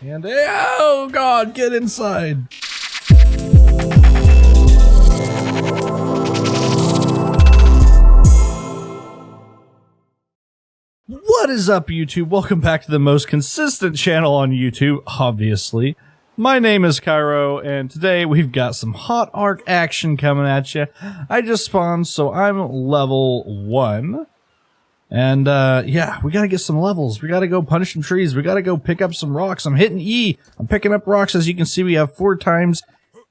And oh god, get inside. What is up, YouTube? Welcome back to the most consistent channel on YouTube, obviously. My name is Kyro, and today we've got some hot ARK action coming at you. I just spawned, so I'm level 1. And, yeah, we gotta get some levels. We gotta go punch some trees. We gotta go pick up some rocks. I'm hitting E. I'm picking up rocks. As you can see, we have 4 times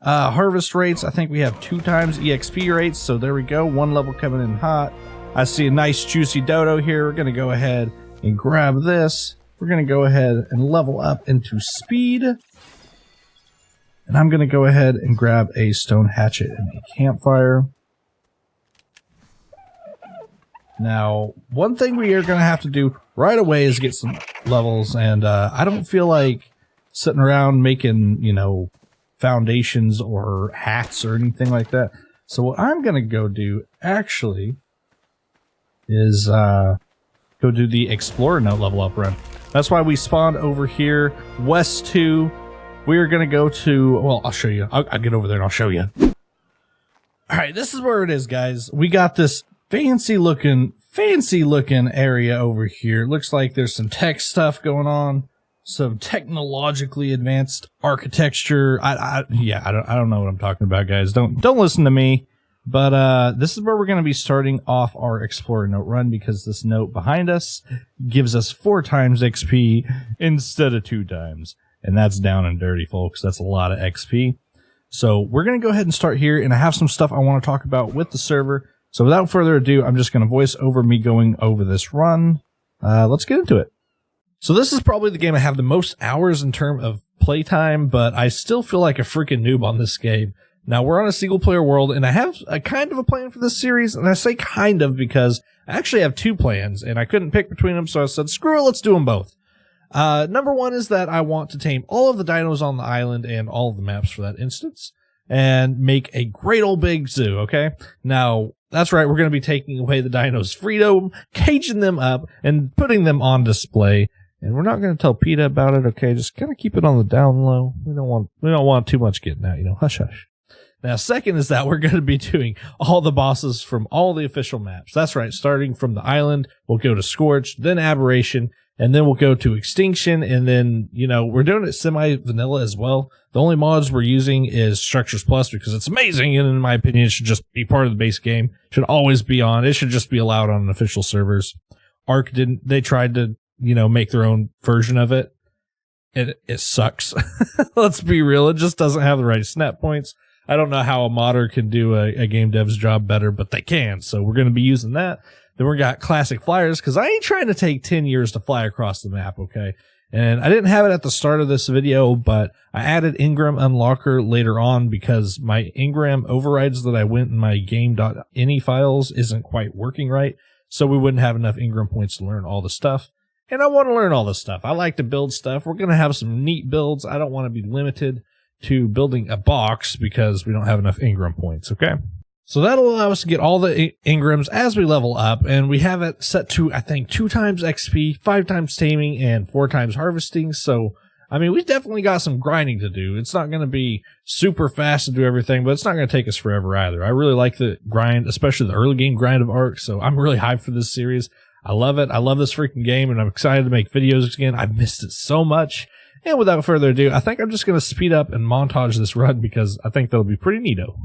harvest rates. I think we have 2 times EXP rates, so there we go. 1 level coming in hot. I see a nice juicy dodo here. We're gonna go ahead and grab this. We're gonna go ahead and level up into speed. And I'm gonna go ahead and grab a stone hatchet and a campfire. Now, one thing we are going to have to do right away is get some levels, and I don't feel like sitting around making, you know, foundations or hats or anything like that. So what I'm going to go do, actually, is go do the Explorer Note level up run. That's why we spawned over here, West 2. We are going to go to, well, I'll show you. I'll get over there and I'll show you. Alright, this is where it is, guys. We got this fancy looking area over here. It looks like there's some tech stuff going on, some technologically advanced architecture. I don't know what I'm talking about, guys. Don't listen to me. But this is where we're going to be starting off our Explorer Note run, because this note behind us gives us 4 times XP instead of 2 times, and that's down and dirty, folks. That's a lot of XP. So we're going to go ahead and start here, and I have some stuff I want to talk about with the server. So without further ado, I'm just going to voice over me going over this run. Let's get into it. So this is probably the game I have the most hours in terms of playtime, but I still feel like a freaking noob on this game. Now, we're on a single-player world, and I have a kind of a plan for this series, and I say kind of because I actually have 2 plans, and I couldn't pick between them, so I said, screw it, let's do them both. Number 1 is that I want to tame all of the dinos on the island and all of the maps for that instance, and make a great old big zoo, okay? Now, that's right, we're going to be taking away the dinos' freedom, caging them up, and putting them on display. And we're not going to tell PETA about it, okay? Just kind of keep it on the down low. We don't want too much getting out, you know, hush hush. Now, second is that we're going to be doing all the bosses from all the official maps. That's right, starting from the island, we'll go to Scorched, then Aberration, and then we'll go to Extinction, and then, you know, we're doing it semi-vanilla as well. The only mods we're using is Structures Plus because it's amazing, and in my opinion, it should just be part of the base game. It should always be on. It should just be allowed on official servers. ARK didn't. They tried to, you know, make their own version of it. It sucks. Let's be real. It just doesn't have the right snap points. I don't know how a modder can do a game dev's job better, but they can. So we're going to be using that. Then we got classic flyers, because I ain't trying to take 10 years to fly across the map, okay? And I didn't have it at the start of this video, but I added Ingram Unlocker later on because my Ingram overrides that I went in my game.ini files isn't quite working right, so we wouldn't have enough Ingram points to learn all the stuff. And I want to learn all the stuff. I like to build stuff. We're going to have some neat builds. I don't want to be limited to building a box because we don't have enough Ingram points, okay? So that'll allow us to get all the Ingrams as we level up, and we have it set to, I think, 2 times XP, 5 times taming, and 4 times harvesting. So, I mean, we definitely got some grinding to do. It's not going to be super fast to do everything, but it's not going to take us forever either. I really like the grind, especially the early game grind of ARK, so I'm really hyped for this series. I love it. I love this freaking game, and I'm excited to make videos again. I've missed it so much. And without further ado, I think I'm just going to speed up and montage this run because I think that'll be pretty neato.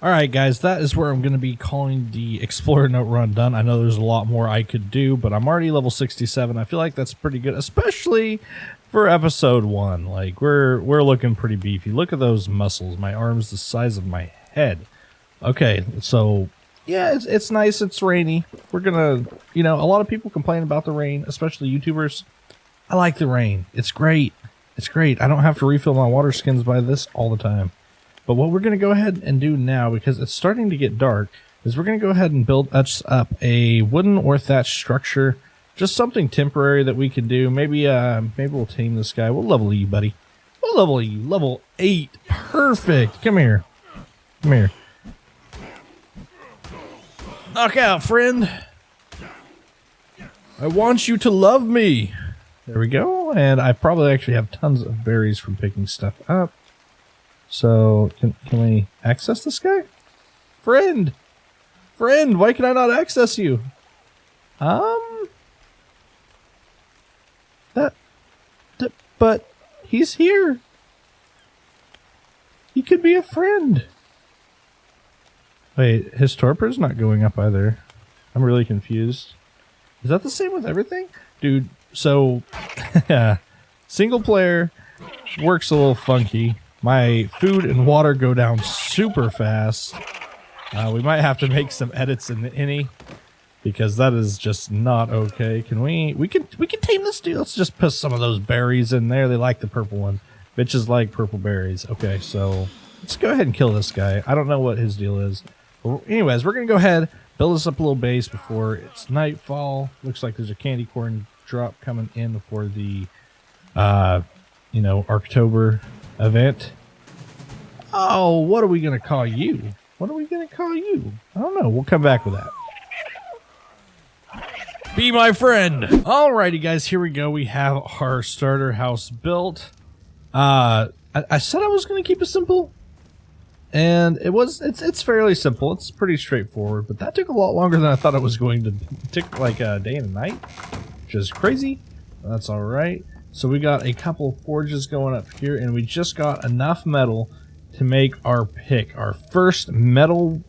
Alright guys, that is where I'm going to be calling the Explorer Note run done. I know there's a lot more I could do, but I'm already level 67. I feel like that's pretty good, especially for episode 1. Like, we're looking pretty beefy. Look at those muscles. My arm's the size of my head. Okay, so, yeah, it's nice. It's rainy. We're going to, you know, a lot of people complain about the rain, especially YouTubers. I like the rain. It's great. It's great. I don't have to refill my water skins by this all the time. But what we're going to go ahead and do now, because it's starting to get dark, is we're going to go ahead and build us up a wooden or thatched structure. Just something temporary that we can do. Maybe we'll tame this guy. We'll level you, buddy. We'll level you. Level 8. Perfect. Come here. Come here. Knock out, friend. I want you to love me. There we go. And I probably actually have tons of berries from picking stuff up. So, can we access this guy? Friend! Friend, why can I not access you? But he's here. He could be a friend. Wait, his torpor's not going up either. I'm really confused. Is that the same with everything? Dude, so, single player works a little funky. My food and water go down super fast. We might have to make some edits in the innie because that is just not okay. Can we can tame this dude? Let's just put some of those berries in there. They like the purple one. Bitches like purple berries. Okay, so let's go ahead and kill this guy. I don't know what his deal is. But anyways, we're gonna go ahead, build us up a little base before it's nightfall. Looks like there's a candy corn drop coming in for the you know, Arctober event. Oh, what are we going to call you? What are we going to call you? I don't know. We'll come back with that. Be my friend. Alrighty, guys. Here we go. We have our starter house built. I said I was going to keep it simple. And it's fairly simple. It's pretty straightforward. But that took a lot longer than I thought it was going to. Take like a day and a night. Which is crazy. That's alright. So we got a couple of forges going up here, and we just got enough metal to make our pick. Our first metal,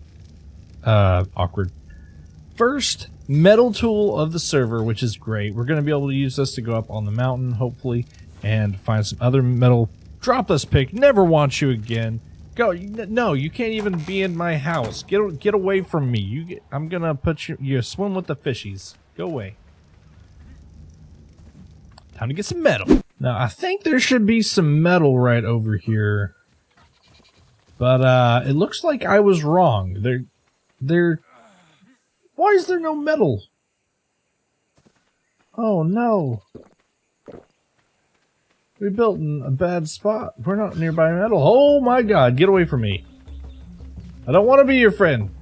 first metal tool of the server, which is great. We're going to be able to use this to go up on the mountain, hopefully, and find some other metal. Drop this pick. Never want you again. Go. No, you can't even be in my house. Get away from me. I'm going to put you swim with the fishies. Go away. Time to get some metal. Now, I think there should be some metal right over here. But, it looks like I was wrong. Why is there no metal? Oh, no. We built in a bad spot. We're not nearby metal. Oh, my God. Get away from me. I don't want to be your friend.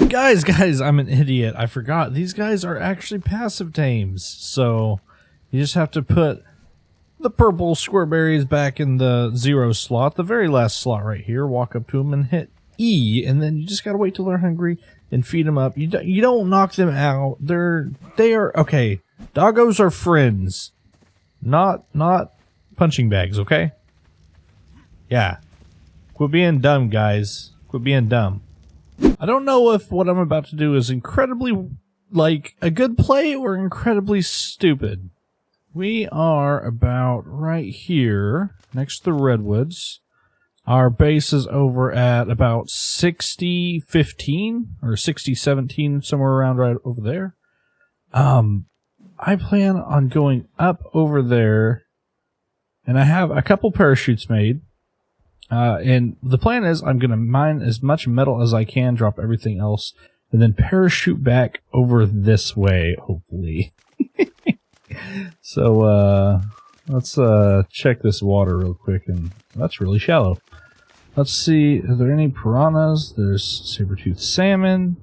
Guys, I'm an idiot. I forgot. These guys are actually passive tames. So... you just have to put the purple square berries back in the 0 slot, the very last slot right here. Walk up to them and hit E, and then you just gotta wait till they're hungry and feed them up. You don't knock them out. They are okay. Doggos are friends, not punching bags. Okay? Yeah. Quit being dumb, guys. Quit being dumb. I don't know if what I'm about to do is incredibly like a good play or incredibly stupid. We are about right here, next to the redwoods. Our base is over at about 60-15 or 60-17, somewhere around right over there. I plan on going up over there, and I have a couple parachutes made. And the plan is I'm going to mine as much metal as I can, drop everything else, and then parachute back over this way, hopefully. So, let's check this water real quick, and that's really shallow. Let's see, are there any piranhas? There's saber-toothed salmon.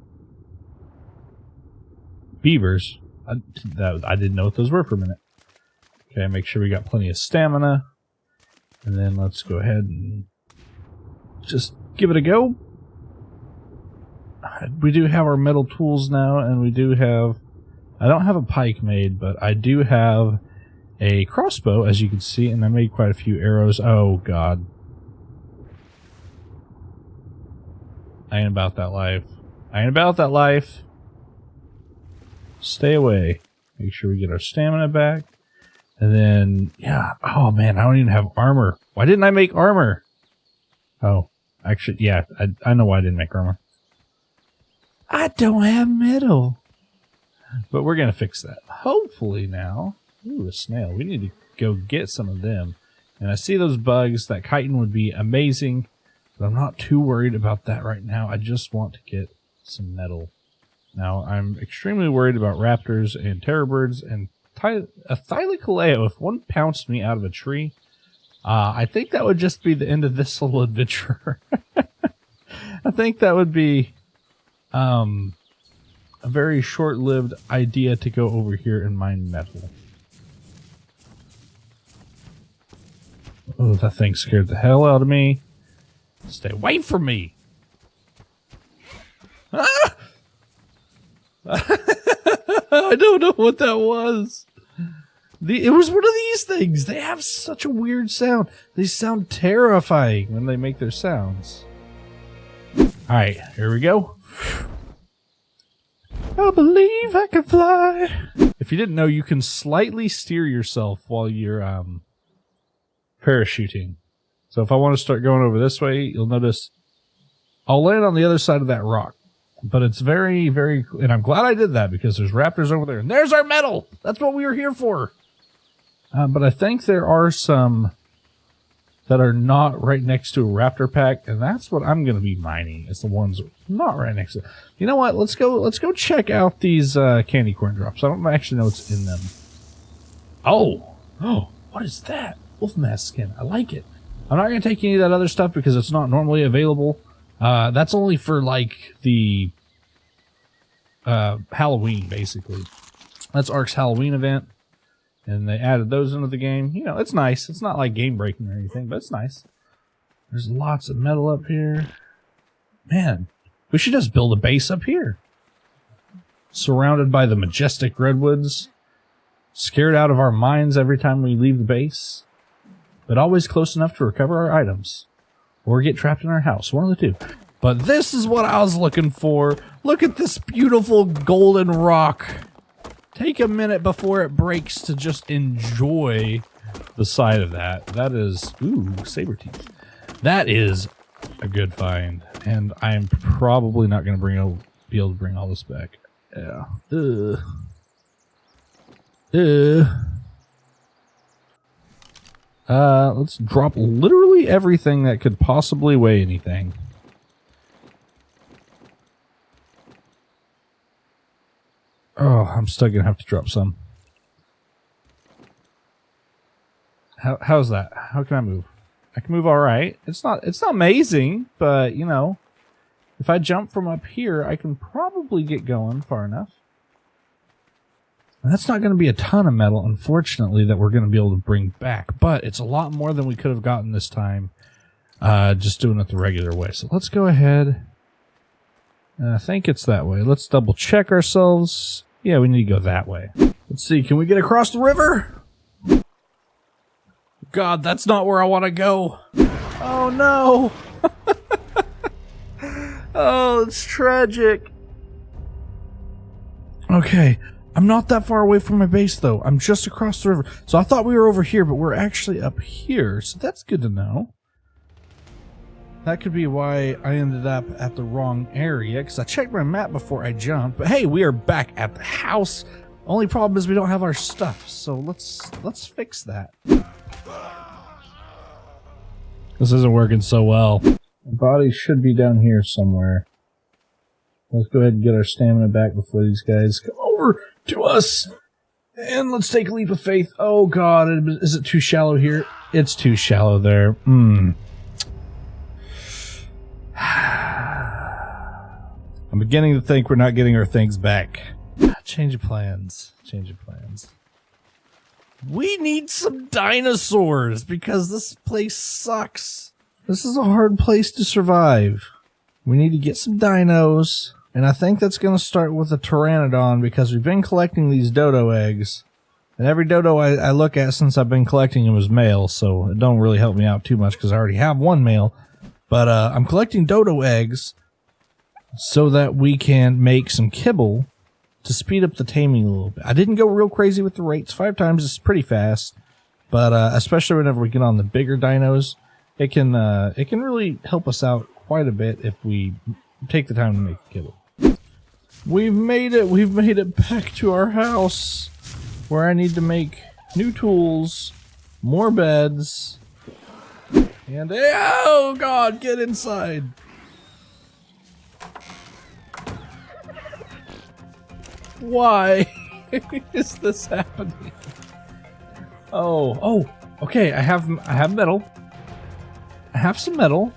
Beavers. I didn't know what those were for a minute. Okay, make sure we got plenty of stamina. And then let's go ahead and just give it a go. We do have our metal tools now, and we do have... I don't have a pike made, but I do have a crossbow, as you can see, and I made quite a few arrows. Oh, God. I ain't about that life. I ain't about that life. Stay away. Make sure we get our stamina back. And then, yeah. Oh, man, I don't even have armor. Why didn't I make armor? Oh, actually, yeah. I know why I didn't make armor. I don't have metal. But we're going to fix that. Hopefully now. Ooh, a snail. We need to go get some of them. And I see those bugs. That chitin would be amazing. But I'm not too worried about that right now. I just want to get some metal. Now, I'm extremely worried about raptors and terror birds and a thylacoleo. If one pounced me out of a tree, I think that would just be the end of this little adventure. I think that would be a very short-lived idea to go over here and mine metal. Oh, that thing scared the hell out of me. Stay away from me! Ah! I don't know what that was. It was one of these things. They have such a weird sound. They sound terrifying when they make their sounds. Alright, here we go. I believe I can fly. If you didn't know, you can slightly steer yourself while you're parachuting. So if I want to start going over this way, you'll notice I'll land on the other side of that rock. But it's very, very... And I'm glad I did that because there's raptors over there. And there's our metal! That's what we were here for! But I think there are some that are not right next to a raptor pack. And that's what I'm going to be mining. It's the ones not right next to... You know what? Let's go check out these candy corn drops. I don't actually know what's in them. Oh! Oh! What is that? Wolf mask skin. I like it. I'm not going to take any of that other stuff because it's not normally available. That's only for, like, the Halloween, basically. That's ARK's Halloween event. And they added those into the game. You know, it's nice. It's not, like, game-breaking or anything, but it's nice. There's lots of metal up here. Man, we should just build a base up here. Surrounded by the majestic redwoods. Scared out of our minds every time we leave the base. But always close enough to recover our items. Or get trapped in our house. One of the two. But this is what I was looking for. Look at this beautiful golden rock. Take a minute before it breaks to just enjoy the sight of that. That is... Ooh, saber teeth. That is a good find. And I am probably not going to be able to bring all this back. Yeah. Let's drop literally everything that could possibly weigh anything. Oh, I'm still gonna have to drop some. How's that? How can I move? I can move all right. It's not amazing, but you know, if I jump from up here, I can probably get going far enough. And that's not going to be a ton of metal, unfortunately, that we're going to be able to bring back. But it's a lot more than we could have gotten this time, just doing it the regular way. So let's go ahead. I think it's that way. Let's double check ourselves. Yeah, we need to go that way. Let's see. Can we get across the river? God, that's not where I want to go. Oh, no. Oh, it's tragic. Okay. I'm not that far away from my base, though. I'm just across the river. So I thought we were over here, but we're actually up here. So that's good to know. That could be why I ended up at the wrong area, because I checked my map before I jumped. But hey, we are back at the house. Only problem is we don't have our stuff, so let's fix that. This isn't working so well. The body should be down here somewhere. Let's go ahead and get our stamina back before these guys come over to us. And let's take a leap of faith. Oh god, is it too shallow here? It's too shallow there. I'm beginning to think we're not getting our things back. Change of plans. Change of plans. We need some dinosaurs because this place sucks. This is a hard place to survive. We need to get some dinos. And I think that's going to start with a pteranodon because we've been collecting these dodo eggs. And every dodo I look at since I've been collecting them is male, so it don't really help me out too much because I already have one male. But I'm collecting dodo eggs. so that we can make some kibble to speed up the taming a little bit. I didn't go real crazy with the rates. 5 times is pretty fast, but especially whenever we get on the bigger dinos, it can really help us out quite a bit if we take the time to make the kibble. We've made it. We've made it back to our house, where I need to make new tools, more beds, and oh god, get inside. Why is this happening? Oh, okay, I have metal. I have some metal.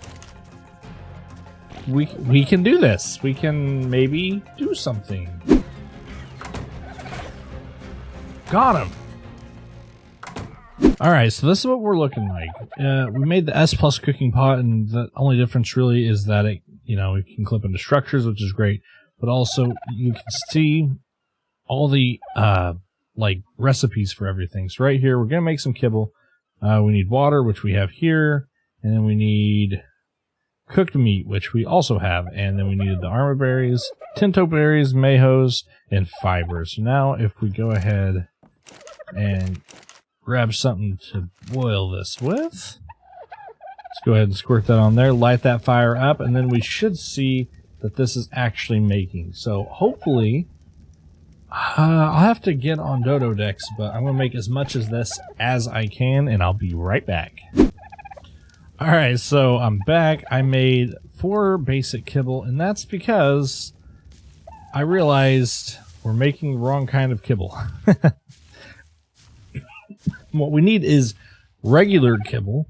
We can do this. We can maybe do something. Got him. Alright, so this is what we're looking like. We made the S Plus cooking pot, and the only difference really is that it, you know, it can clip into structures, which is great, but also you can see all the like recipes for everything. So right here, we're gonna make some kibble. We need water, which we have here, and then we need cooked meat, which we also have, and then we needed the armor berries, tinto berries, mayhos, and fiber. So now if we go ahead and grab something to boil this with, let's go ahead and squirt that on there, light that fire up, and then we should see that this is actually making. So hopefully, I'll have to get on Dodo Decks, but I'm going to make as much of this as I can, and I'll be right back. Alright, so I'm back. I made 4 basic kibble, and that's because I realized we're making the wrong kind of kibble. What we need is regular kibble.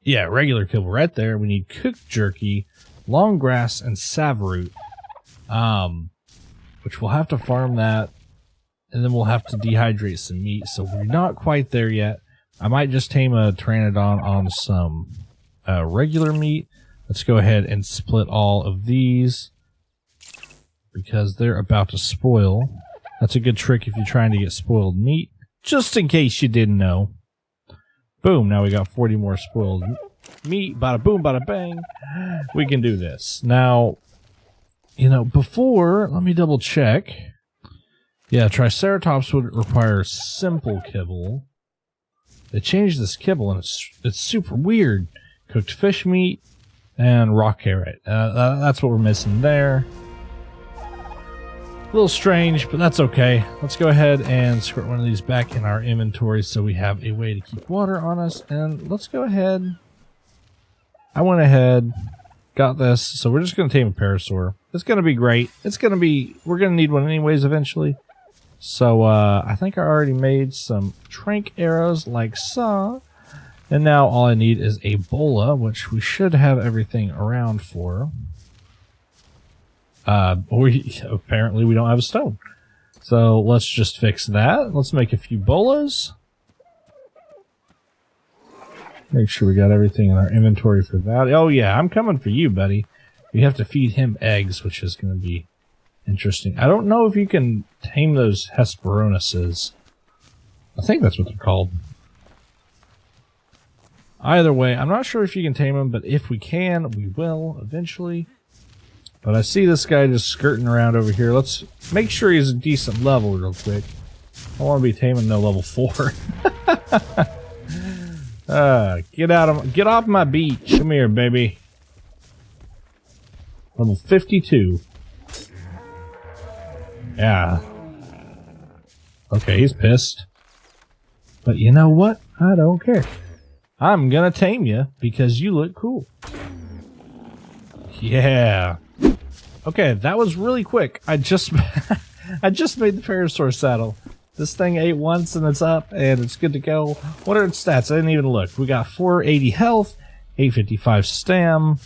Yeah, regular kibble right there. We need cooked jerky, long grass, and savaroot. Which we'll have to farm that, and then we'll have to dehydrate some meat. So we're not quite there yet. I might just tame a Pteranodon on some regular meat. Let's go ahead and split all of these because they're about to spoil. That's a good trick if you're trying to get spoiled meat. Just in case you didn't know. Boom, now we got 40 more spoiled meat. Bada boom, bada bang. We can do this. Now, you know, before, let me double check. Yeah, Triceratops would require simple kibble. They changed this kibble and it's super weird. Cooked fish meat and raw carrot. That's what we're missing there. A little strange, but that's okay. Let's go ahead and squirt one of these back in our inventory so we have a way to keep water on us. And let's go ahead. I went ahead, got this. So we're just going to tame a parasaur. It's going to be great. We're going to need one anyways eventually. So I think I already made some trank arrows like so. And now all I need is a bola, which we should have everything around for. Apparently we don't have a stone. So let's just fix that. Let's make a few bolas. Make sure we got everything in our inventory for that. Oh yeah, I'm coming for you, buddy. We have to feed him eggs, which is going to be interesting. I don't know if you can tame those Hesperonuses. I think that's what they're called. Either way, I'm not sure if you can tame them, but if we can, we will eventually. But I see this guy just skirting around over here. Let's make sure he's a decent level real quick. I don't want to be taming no level 4. Get off my beach. Come here, baby. Level 52. Yeah. Okay, he's pissed. But you know what? I don't care. I'm gonna tame you because you look cool. Yeah. Okay, that was really quick. I just made the Parasaur saddle. This thing ate once and it's up and it's good to go. What are its stats? I didn't even look. We got 480 health, 855 stam,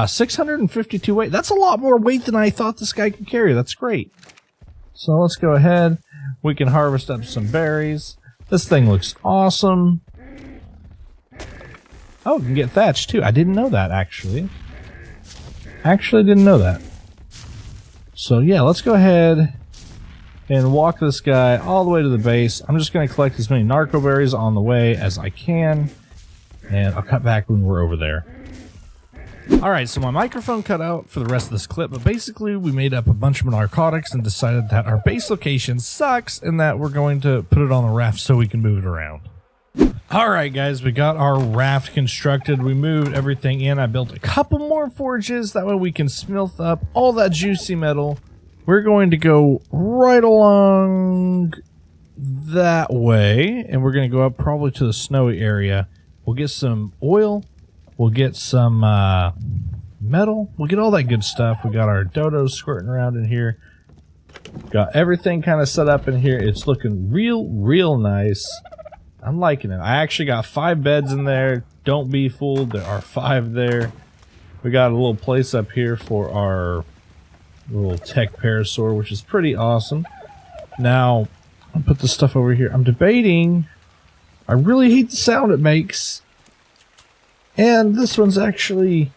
652 weight. That's a lot more weight than I thought this guy could carry. That's great. So let's go ahead. We can harvest up some berries. This thing looks awesome. Oh, we can get thatch too. I didn't know that actually. Actually didn't know that. So yeah, let's go ahead and walk this guy all the way to the base. I'm just going to collect as many narco berries on the way as I can, and I'll cut back when we're over there. Alright, so my microphone cut out for the rest of this clip, but basically we made up a bunch of narcotics and decided that our base location sucks and that we're going to put it on a raft so we can move it around. Alright guys, we got our raft constructed. We moved everything in. I built a couple more forges. That way we can smelt up all that juicy metal. We're going to go right along that way. And we're going to go up probably to the snowy area. We'll get some oil. We'll get some metal. We'll get all that good stuff. We got our dodos squirting around in here. Got everything kind of set up in here. It's looking real nice. I'm liking it. I actually got 5 beds in there. Don't be fooled. There are 5 there. We got a little place up here for our little tech parasaur, which is pretty awesome. Now, I'll put this stuff over here. I'm debating. I really hate the sound it makes. And this one's actually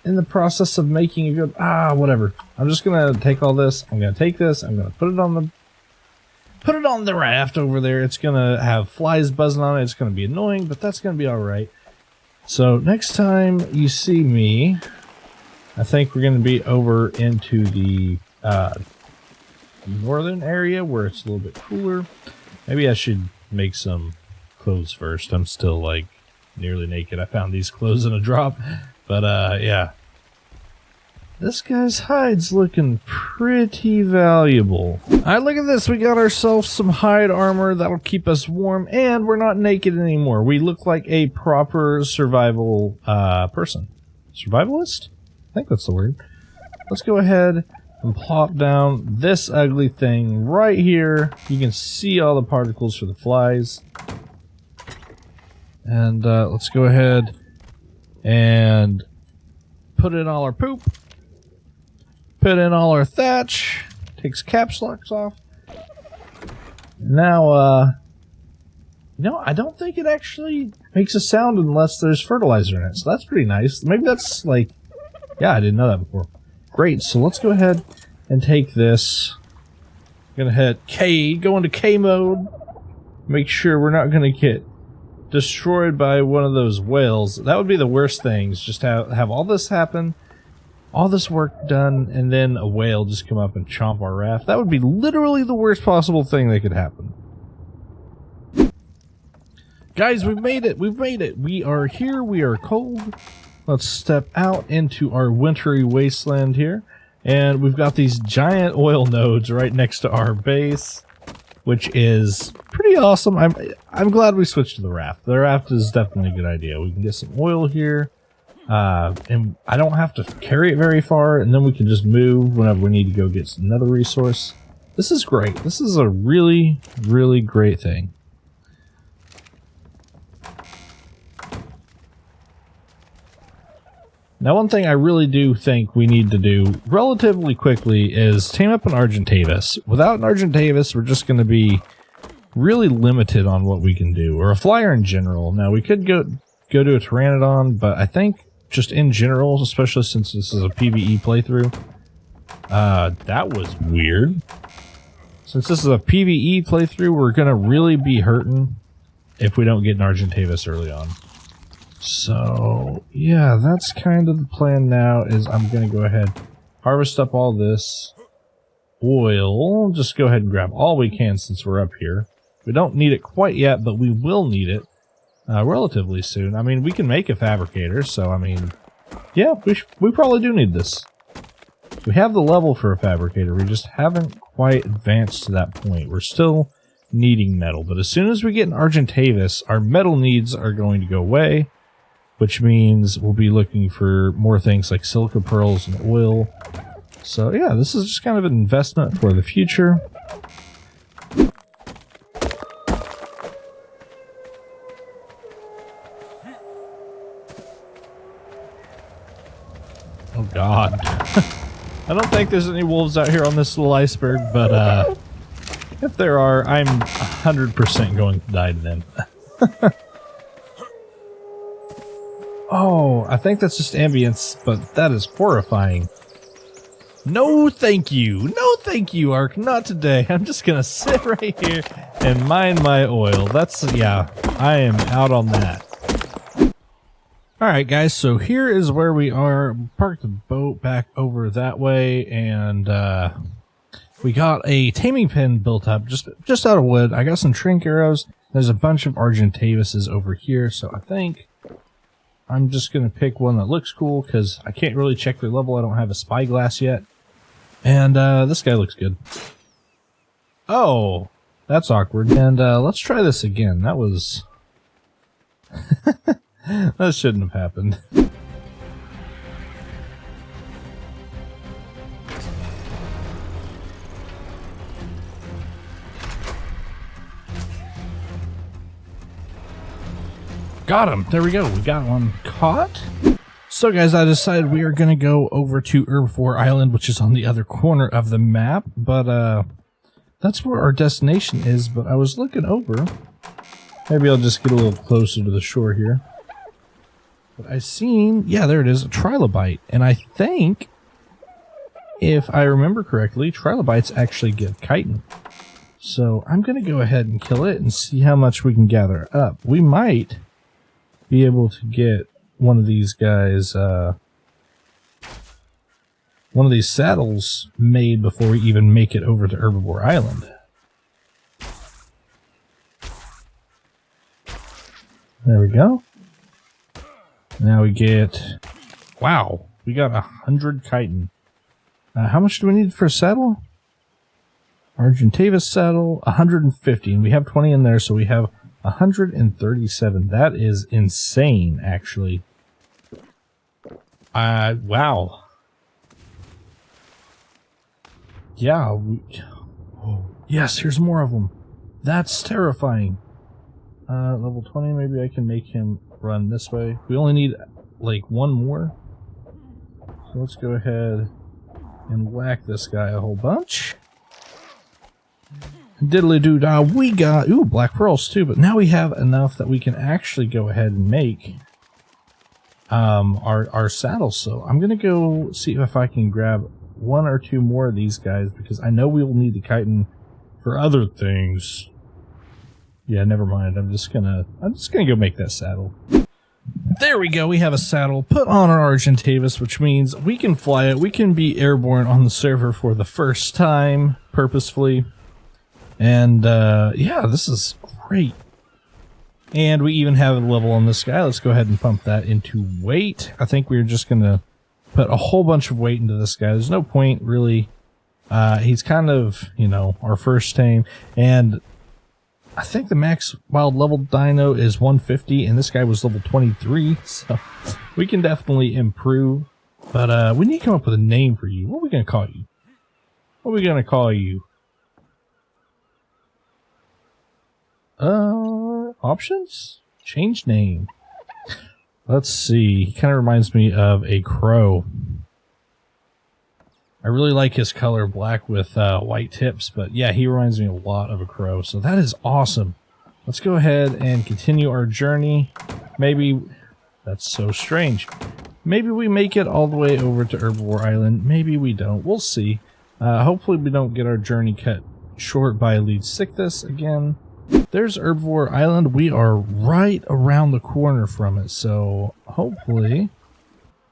in the process of making a good... whatever. I'm just going to take all this. I'm going to take this. I'm going to put it on the raft over there. It's gonna have flies buzzing on it. It's gonna be annoying, but that's gonna be alright. So next time you see me, I think we're gonna be over into the northern area where it's a little bit cooler. Maybe I should make some clothes first. I'm still like nearly naked. I found these clothes in a drop, but yeah. This guy's hide's looking pretty valuable. Alright, look at this. We got ourselves some hide armor that'll keep us warm, and we're not naked anymore. We look like a proper survival person. Survivalist? I think that's the word. Let's go ahead and plop down this ugly thing right here. You can see all the particles for the flies. And let's go ahead and put in all our poop. Put in all our thatch. Takes caps locks off. Now, no, I don't think it actually makes a sound unless there's fertilizer in it. So that's pretty nice. Maybe that's like, yeah, I didn't know that before. Great. So let's go ahead and take this. I'm gonna hit K, go into K mode. Make sure we're not gonna get destroyed by one of those whales. That would be the worst thing. Is just have all this happen. All this work done, and then a whale just come up and chomp our raft. That would be literally the worst possible thing that could happen. Guys, we've made it. We've made it. We are here. We are cold. Let's step out into our wintry wasteland here. And we've got these giant oil nodes right next to our base, which is pretty awesome. I'm glad we switched to the raft. The raft is definitely a good idea. We can get some oil here. And I don't have to carry it very far, and then we can just move whenever we need to go get another resource. This is great. This is a really great thing. Now, one thing I really do think we need to do relatively quickly is tame up an Argentavis. Without an Argentavis, we're just going to be really limited on what we can do, or a flyer in general. Now, we could go to a Pteranodon, but I think just in general, especially since this is a PvE playthrough. That was weird. Since this is a PvE playthrough, we're gonna really be hurting if we don't get an Argentavis early on. So, yeah, that's kind of the plan now, is I'm gonna go ahead, harvest up all this oil. Just go ahead and grab all we can since we're up here. We don't need it quite yet, but we will need it. Relatively soon. I mean, we can make a fabricator, so I mean, yeah, we probably do need this. We have the level for a fabricator, we just haven't quite advanced to that point. We're still needing metal, but as soon as we get an Argentavis, our metal needs are going to go away, which means we'll be looking for more things like silica pearls and oil. So yeah, this is just kind of an investment for the future. Oh god. I don't think there's any wolves out here on this little iceberg, but if there are, I'm 100% going to die to them. Oh, I think that's just ambience, but that is horrifying. No thank you. No thank you, ARK. Not today. I'm just gonna sit right here and mine my oil. That's, yeah, I am out on that. Alright guys, so here is where we are. Parked the boat back over that way, and we got a taming pen built up just out of wood. I got some shrink arrows. There's a bunch of Argentavises over here, so I think I'm just going to pick one that looks cool, because I can't really check their level. I don't have a spyglass yet. And this guy looks good. Oh, that's awkward. And let's try this again. That was... that shouldn't have happened. Got him. There we go. We got one caught. So guys, I decided we are going to go over to Herbivore Island, which is on the other corner of the map. But that's where our destination is. But I was looking over. Maybe I'll just get a little closer to the shore here. But I seen, yeah, there it is, a trilobite. And I think, if I remember correctly, trilobites actually give chitin. So I'm going to go ahead and kill it and see how much we can gather up. We might be able to get one of these guys, one of these saddles made before we even make it over to Herbivore Island. There we go. Now we get, wow, we got 100 chitin. How much do we need for a saddle? Argentavis saddle, 150, and we have 20 in there, so we have 137. That is insane, actually. Wow. Yeah. Oh, yes, here's more of them. That's terrifying. Level 20, maybe I can make him run this way. We only need, like, one more. So let's go ahead and whack this guy a whole bunch. Diddly-doo-dah, we got, ooh, black pearls too, but now we have enough that we can actually go ahead and make our saddles. So I'm gonna go see if I can grab one or two more of these guys, because I know we will need the chitin for other things. Yeah, never mind. I'm just gonna go make that saddle. There we go. We have a saddle put on our Argentavis, which means we can fly it. We can be airborne on the server for the first time purposefully. And, yeah, this is great. And we even have a level on this guy. Let's go ahead and pump that into weight. I think we're just going to put a whole bunch of weight into this guy. There's no point, really. He's kind of, you know, our first tame. And I think the max wild level dino is 150, and this guy was level 23. So we can definitely improve. But we need to come up with a name for you. What are we going to call you? What are we going to call you? Options? Change name. Let's see. He kind of reminds me of a crow. I really like his color, black with white tips, but yeah, he reminds me a lot of a crow. So that is awesome. Let's go ahead and continue our journey. Maybe, that's so strange. Maybe we make it all the way over to Herbivore Island. Maybe we don't. We'll see. Hopefully we don't get our journey cut short by lead sickness again. There's Herbivore Island. We are right around the corner from it, so hopefully,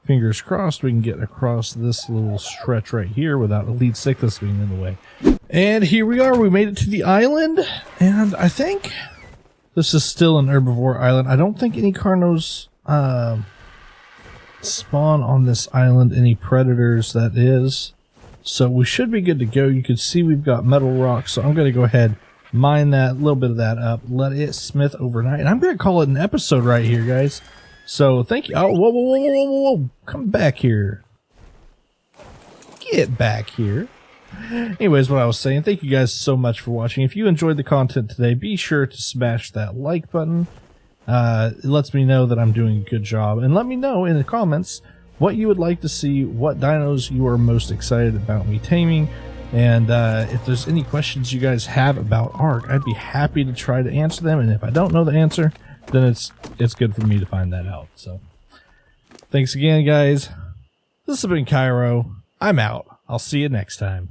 fingers crossed, we can get across this little stretch right here without a lead sickness being in the way. And here we are. We made it to the island, and I think this is still an Herbivore Island. I don't think any Carnos spawn on this island, any predators, that is. So we should be good to go. You can see we've got metal rocks, so I'm going to go ahead, mine that, a little bit of that up, let it smith overnight, and I'm going to call it an episode right here, guys. So thank you. Oh, whoa, whoa, whoa, whoa, whoa, whoa. Come back here. Get back here. Anyways, what I was saying, thank you guys so much for watching. If you enjoyed the content today, be sure to smash that like button. It lets me know that I'm doing a good job. And let me know in the comments what you would like to see, what dinos you are most excited about me taming. And if there's any questions you guys have about ARK, I'd be happy to try to answer them. And if I don't know the answer, then it's good for me to find that out. So thanks again, guys. This has been Kyro. I'm out. I'll see you next time.